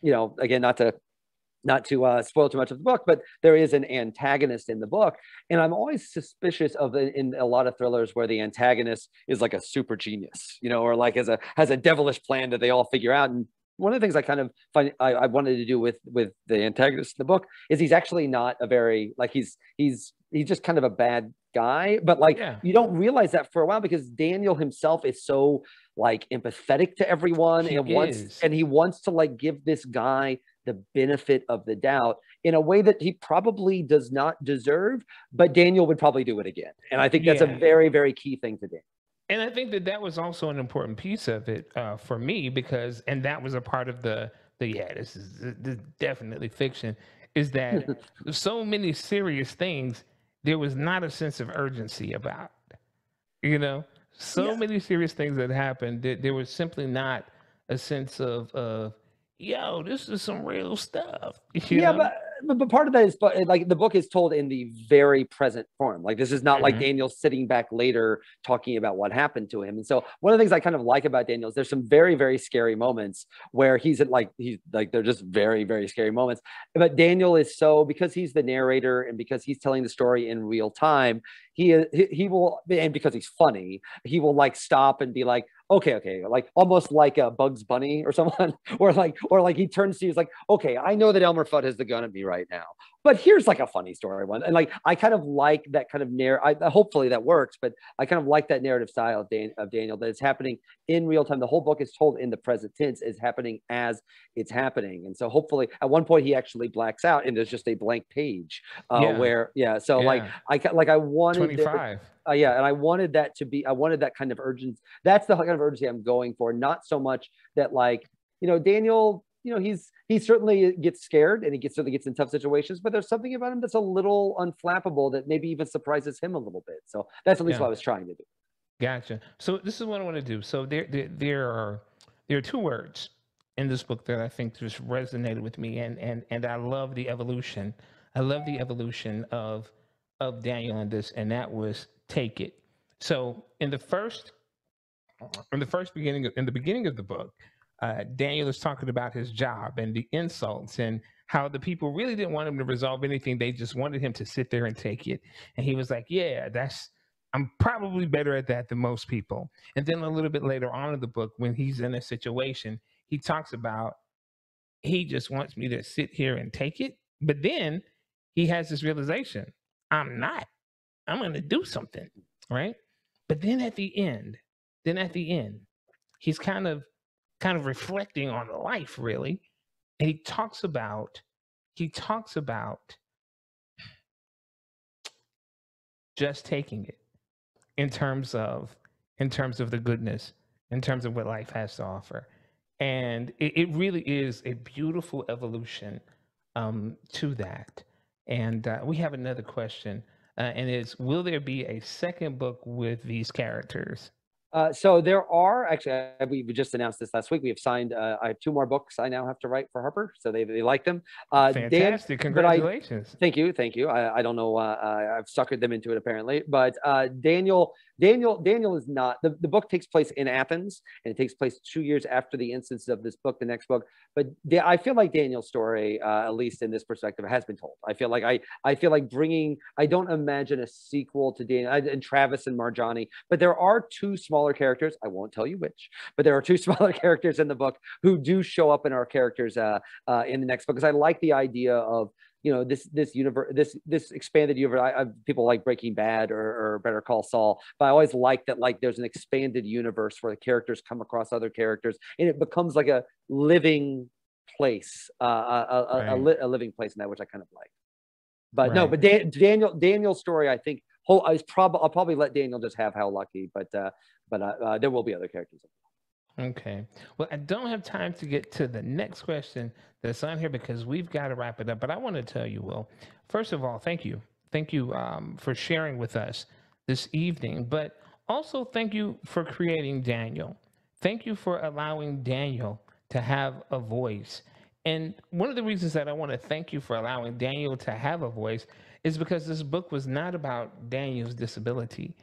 again, not to spoil too much of the book, but there is an antagonist in the book. And I'm always suspicious of in a lot of thrillers where the antagonist is like a super genius, or like has a devilish plan that they all figure out. And one of the things I kind of find I wanted to do with the antagonist in the book is he's actually not a very, like he's just kind of a bad guy, but like you don't realize that for a while because Daniel himself is so like empathetic to everyone and he wants to like give this guy the benefit of the doubt in a way that he probably does not deserve, but Daniel would probably do it again. And I think that's a very, very key thing to do. And I think that was also an important piece of it for me because, and that was a part of this is definitely fiction, is that so many serious things, there was not a sense of urgency about, many serious things that happened. There was simply not a sense of yo, this is some real stuff. But part of that is like the book is told in the very present form. Like this is not like Daniel sitting back later talking about what happened to him. And so one of the things I kind of like about Daniel is there's some very, very scary moments where he's they're just very, very scary moments. But Daniel is because he's the narrator and because he's telling the story in real time, he will, and because he's funny, he will like stop and be like, okay, like almost like a Bugs Bunny or someone, or like he turns to you, he's like, okay, I know that Elmer Fudd has the gun at me right now, but here's like a funny story one. And like I kind of like that kind of hopefully that works, but I kind of like that narrative style of Daniel, that it's happening in real time. The whole book is told in the present tense, is happening as it's happening. And so hopefully at one point he actually blacks out and there's just a blank page like I wanted 25. And I wanted that kind of urgency. That's the kind of urgency I'm going for. Not so much that like, Daniel, he certainly gets scared and he certainly gets in tough situations, but there's something about him that's a little unflappable that maybe even surprises him a little bit. So that's at least what I was trying to do. Gotcha. So this is what I want to do. So there are two words in this book that I think just resonated with me, and I love the evolution. I love the evolution of Daniel in this, and that was take it. So in the beginning of the book, Daniel is talking about his job and the insults and how the people really didn't want him to resolve anything. They just wanted him to sit there and take it. And he was like, I'm probably better at that than most people. And then a little bit later on in the book, when he's in a situation, he talks about, he just wants me to sit here and take it. But then he has this realization, I'm going to do something, right? But then at the end, he's kind of reflecting on life, really. And he talks about just taking it in terms of the goodness, in terms of what life has to offer. And it really is a beautiful evolution to that. And we have another question, and it's, will there be a second book with these characters? So there are actually, we just announced this last week. We have signed, I have 2 more books I now have to write for Harper. So they like them. Fantastic. Congratulations. Thank you. I don't know. I've suckered them into it apparently, but Daniel is not, the book takes place in Athens and it takes place 2 years after the instance of this book, the next book. But I feel like Daniel's story, at least in this perspective, has been told. I feel like I don't imagine a sequel to Daniel and Travis and Marjani, but there are 2 smaller characters. I won't tell you which, but there are 2 smaller characters in the book who do show up in our characters in the next book. Because I like the idea of, this universe, this expanded universe. People like Breaking Bad or Better Call Saul, but I always like that, like there's an expanded universe where the characters come across other characters and it becomes like a living place, a living place in that, which I kind of like. But no, but Daniel's story, I think, I'll probably let Daniel just have How Lucky, but there will be other characters. Okay. Well, I don't have time to get to the next question that's on here because we've got to wrap it up. But I want to tell you, Will, first of all, thank you. Thank you for sharing with us this evening. But also thank you for creating Daniel. Thank you for allowing Daniel to have a voice. And one of the reasons that I want to thank you for allowing Daniel to have a voice is because this book was not about Daniel's disability.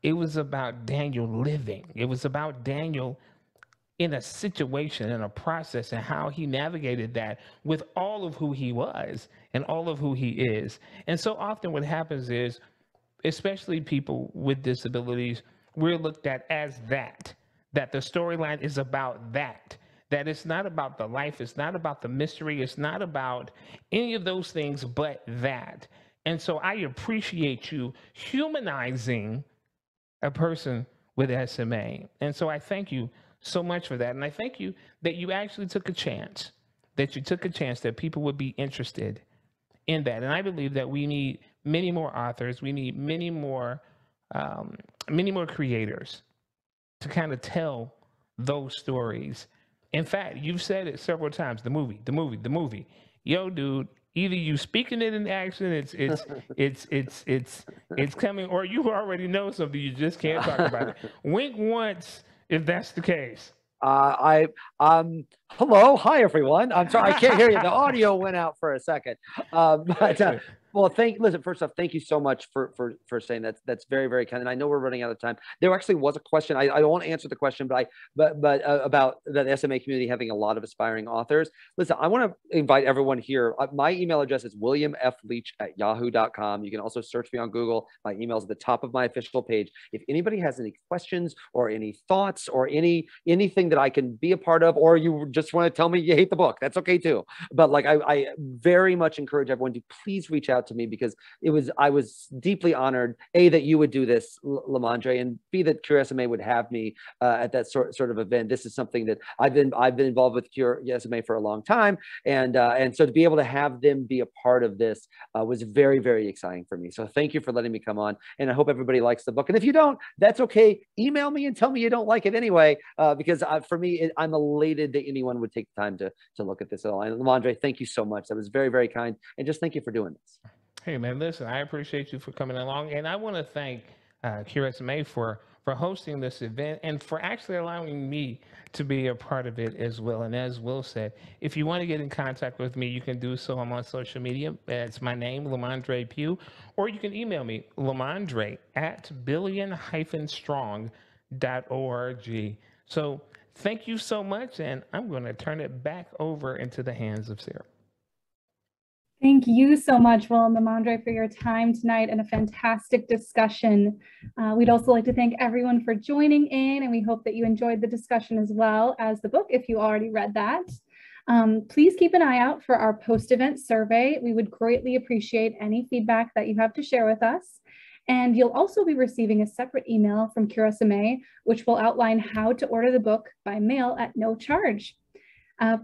It was about Daniel living. It was about Daniel in a situation, in a process, and how he navigated that with all of who he was and all of who he is. And so often what happens is, especially people with disabilities, we're looked at as that the storyline is about that it's not about the life, it's not about the mystery, it's not about any of those things but that. And so I appreciate you humanizing a person with SMA. And so I thank you so much for that. And I thank you that you actually took a chance, that people would be interested in that. And I believe that we need many more authors. We need many more creators to kind of tell those stories. In fact, you've said it several times, the movie. Yo, dude, either you speaking it in action, it's coming, or you already know something, you just can't talk about it. Wink once if that's the case. Hello, hi everyone. I'm sorry, I can't hear you. The audio went out for a second. Well, first off, thank you so much for saying that. That's very, very kind. And I know we're running out of time. There actually was a question. I don't want to answer the question, but about the SMA community having a lot of aspiring authors. Listen, I want to invite everyone here. My email address is williamfleach@yahoo.com. You can also search me on Google. My email is at the top of my official page. If anybody has any questions or any thoughts or anything that I can be a part of, or you just want to tell me you hate the book, that's okay too. But like, I very much encourage everyone to please reach out to me, because I was deeply honored, A, that you would do this, LaMondre, and B, that Cure SMA would have me at that sort of event. This is something that I've been involved with Cure SMA for a long time, and so to be able to have them be a part of this was very, very exciting for me. So thank you for letting me come on, and I hope everybody likes the book. And if you don't, that's okay. Email me and tell me you don't like it anyway, because for me, I'm elated that anyone would take the time to look at this at all. And LaMondre, thank you so much. That was very, very kind, and just thank you for doing this. Hey, man, listen, I appreciate you for coming along. And I want to thank Cure SMA for hosting this event and for actually allowing me to be a part of it as well. And as Will said, if you want to get in contact with me, you can do so. I'm on social media. It's my name, LaMondre Pough. Or you can email me, lamondre@billion-strong.org. So thank you so much. And I'm going to turn it back over into the hands of Sarah. Thank you so much, Will and LaMondre, for your time tonight and a fantastic discussion. We'd also like to thank everyone for joining in, and we hope that you enjoyed the discussion as well as the book, if you already read that. Please keep an eye out for our post-event survey. We would greatly appreciate any feedback that you have to share with us. And you'll also be receiving a separate email from Cure SMA, which will outline how to order the book by mail at no charge.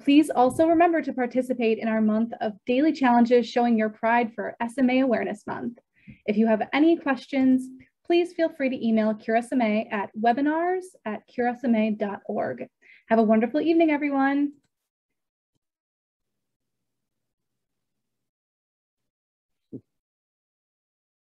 Please also remember to participate in our month of daily challenges showing your pride for SMA Awareness Month. If you have any questions, please feel free to email Cure SMA at webinars@curesma.org. Have a wonderful evening, everyone.